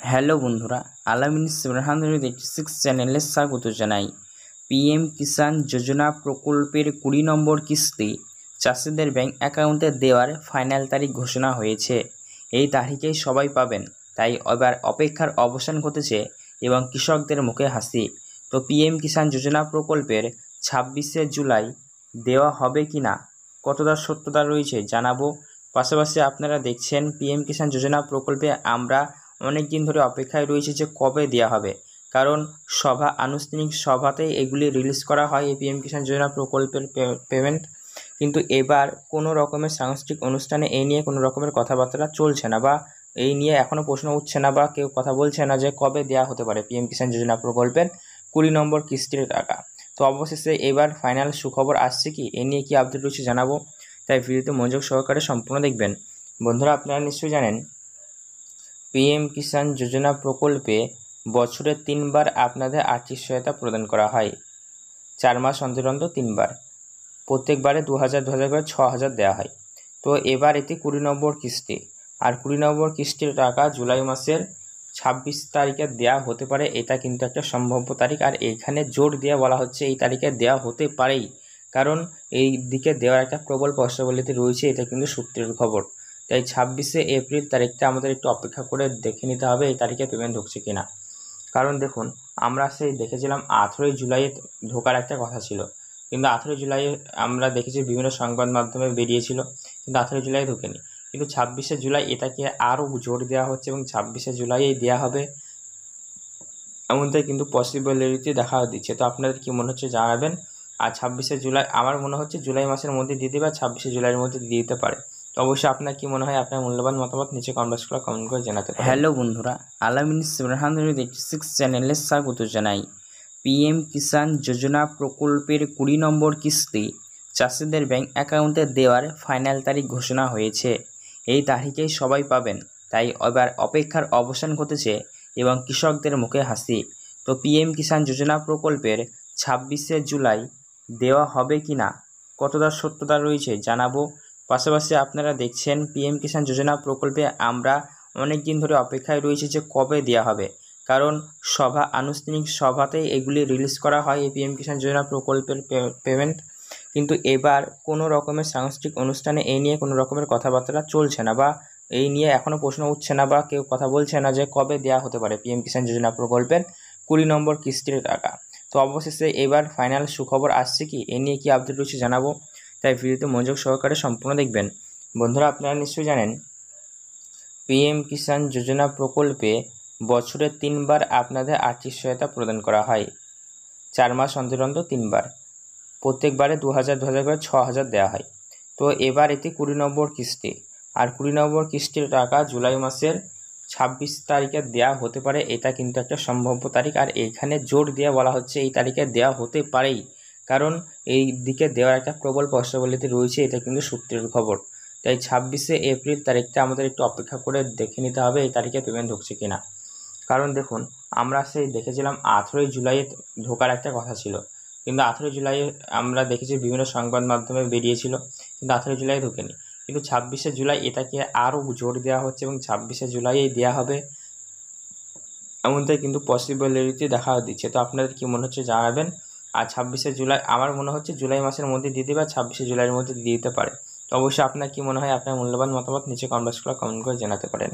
Hello বন্ধুরা, আলামিন 786 চ্যানেলে স্বাগত জানাই। পিএম কিষাণ যোজনা প্রকল্পের 20 নম্বর কিস্তি চাষিদের ব্যাংক অ্যাকাউন্টে দেওয়ার ফাইনাল তারিখ ঘোষণা হয়েছে। এই তারিখেই সবাই পাবেন, তাই এবার অপেক্ষার অবসান ঘটেছে এবং কৃষকদের মুখে হাসি। তো পিএম কিষাণ যোজনা প্রকল্পের 26শে জুলাই দেওয়া হবে কি না, কতটা সত্যতা রয়েছে জানাবো। পাশাপাশি আপনারা দেখছেন পিএম কিষাণ যোজনা প্রকল্পে আমরা অনেক দিন ধরে অপেক্ষায় রয়েছে যে কবে দেওয়া হবে, কারণ আনুষ্ঠানিক সভাতেই এগুলি রিলিজ করা হয় এই পিএম কিষাণ যোজনা প্রকল্পের পেমেন্ট। কিন্তু এবার কোনো রকমের সাংস্কৃতিক অনুষ্ঠানে এই নিয়ে কোনো রকমের কথাবার্তা চলছে না, বা এই নিয়ে এখনও প্রশ্ন উঠছে না, বা কেউ কথা বলছে না যে কবে দেওয়া হতে পারে পিএম কিষাণ যোজনা প্রকল্পের 20 নম্বর কিস্তির টাকা। তো অবশেষে এবার ফাইনাল সুখবর আসছে কি, এ নিয়ে কি আপডেট রয়েছে জানাবো, তাই ভিডিওতে মনোযোগ সহকারে সম্পূর্ণ দেখবেন। বন্ধুরা, আপনারা নিশ্চয়ই জানেন পিএম কিষাণ যোজনা প্রকল্পে বছরে 3বার আপনাদের আর্থিক সহায়তা প্রদান করা হয়। 4 মাস অন্তর অন্তর 3বার, প্রত্যেকবারে 2000 করে 6000 দেওয়া হয়। তো এবার এটি 20 নম্বর কিস্তি, আর 20 নম্বর কিস্তির টাকা জুলাই মাসের 26 তারিখে দেওয়া হতে পারে, এটা কিন্তু একটা সম্ভাব্য তারিখ। আর এখানে জোর দিয়ে বলা হচ্ছে এই তারিখে দেওয়া হতে পারেই, কারণ এই দিকে দেওয়ার একটা প্রবল পসিবিলিটি রয়েছে, এটা কিন্তু সূত্রের খবর। তাই 26শে এপ্রিল তারিখটা আমাদের একটু অপেক্ষা করে দেখে নিতে হবে এই তারিখে পেমেন্ট ঢুকছে কিনা। কারণ দেখুন, আমরা সেই দেখেছিলাম 18ই জুলাইয়ে ঢোকার একটা কথা ছিল, কিন্তু 18ই জুলাইয়ে আমরা দেখেছি বিভিন্ন সংবাদ মাধ্যমে বেরিয়েছিল, কিন্তু 18ই জুলাই ঢোকেনি। কিন্তু 26শে জুলাই এটাকে আরও জোর দেওয়া হচ্ছে এবং 26শে জুলাইয়েই দেওয়া হবে, এমনটাই কিন্তু পসিবিলিটি দেখা দিচ্ছে। তো আপনাদের কি মনে হচ্ছে জানাবেন। আর 26শে জুলাই আমার মনে হচ্ছে জুলাই মাসের মধ্যে দিয়ে দেবে, 26শে জুলাইয়ের মধ্যে দিয়ে দিতে পারে। তো অবশ্যই আপনার কি মনে হয়, আপনার মূল্যবান মতামত নিচে কমেন্ট করে কমেন্ট করে জানাতে পারেন। হ্যালো বন্ধুরা, আলামিন 786 চ্যানেলে স্বাগত জানাই। পিএম কিষাণ যোজনা প্রকল্পের 20 নম্বর কিস্তি চাষিদের ব্যাংক অ্যাকাউন্টে দেওয়ার ফাইনাল তারিখ ঘোষণা হয়েছে। এই তারিখেই সবাই পাবেন, তাই এবার অপেক্ষার অবসান ঘটেছে এবং কৃষকদের মুখে হাসি। তো পিএম কিষাণ যোজনা প্রকল্পের 26শে জুলাই দেওয়া হবে কি না, কতটা সত্যতা রয়েছে জানাবো। পাশাপাশি আপনারা দেখছেন পিএম কিষাণ যোজনা প্রকল্পে আমরা অনেক দিন ধরে অপেক্ষায় রয়েছে যে কবে দেওয়া হবে, কারণ আনুষ্ঠানিক সভাতেই এগুলি রিলিজ করা হয় এই পিএম কিষাণ যোজনা প্রকল্পের পেমেন্ট। কিন্তু এবার কোনো রকমের সাংস্কৃতিক অনুষ্ঠানে এই নিয়ে কোনো রকমের কথাবার্তা চলছে না, বা এই নিয়ে এখনও প্রশ্ন উঠছে না, বা কেউ কথা বলছে না যে কবে দেওয়া হতে পারে পিএম কিষাণ যোজনা প্রকল্পের 20 নম্বর কিস্তির টাকা। তো অবশেষে এবার ফাইনাল সুখবর আসছে কি, এ নিয়ে কি আপডেট রয়েছে জানাবো, তাই ভিডিওতে মনোযোগ সহকারে সম্পূর্ণ দেখবেন। বন্ধুরা, আপনারা নিশ্চয়ই জানেন পিএম কিষাণ যোজনা প্রকল্পে বছরে 3বার আপনাদের আর্থিক সহায়তা প্রদান করা হয়। 4 মাস অন্তর অন্তর 3বার, প্রত্যেকবারে 2000 করে 6000 দেওয়া হয়। তো এবার এটি 20 নম্বর কিস্তি, আর 20 নম্বর কিস্তির টাকা জুলাই মাসের 26 তারিখে দেওয়া হতে পারে, এটা কিন্তু একটা সম্ভাব্য তারিখ। আর এখানে জোর দিয়ে বলা হচ্ছে এই তারিখে দেওয়া হতে পারেই, কারণ এই দিকে দেওয়ার একটা প্রবল পসিবিলিটি রয়েছে, এটা কিন্তু সূত্রের খবর। তাই 26শে এপ্রিল তারিখটা আমাদের একটু অপেক্ষা করে দেখে নিতে হবে এই তারিখে পেমেন্ট ঢুকছে কিনা। কারণ দেখুন, আমরা সেই দেখেছিলাম 18ই জুলাইয়ে ঢোকার একটা কথা ছিল, কিন্তু 18ই জুলাইয়ে আমরা দেখেছি বিভিন্ন সংবাদ মাধ্যমে বেরিয়েছিল, কিন্তু 18ই জুলাই ঢোকেনি। কিন্তু 26শে জুলাই এটাকে আরও জোর দেওয়া হচ্ছে এবং 26শে জুলাইয়েই দেওয়া হবে, এমনটাই কিন্তু পসিবিলিটি দেখা দিচ্ছে। তো আপনাদের কি মনে হচ্ছে জানাবেন। আর 26শে জুলাই আমার মনে হচ্ছে জুলাই মাসের মধ্যে দিয়ে দেবে, 26শে জুলাইয়ের মধ্যে দিয়ে দিতে পারে। তো অবশ্যই আপনার কি মনে হয়, আপনার মূল্যবান মতামত নিচে কমেন্ট করে জানাতে পারেন।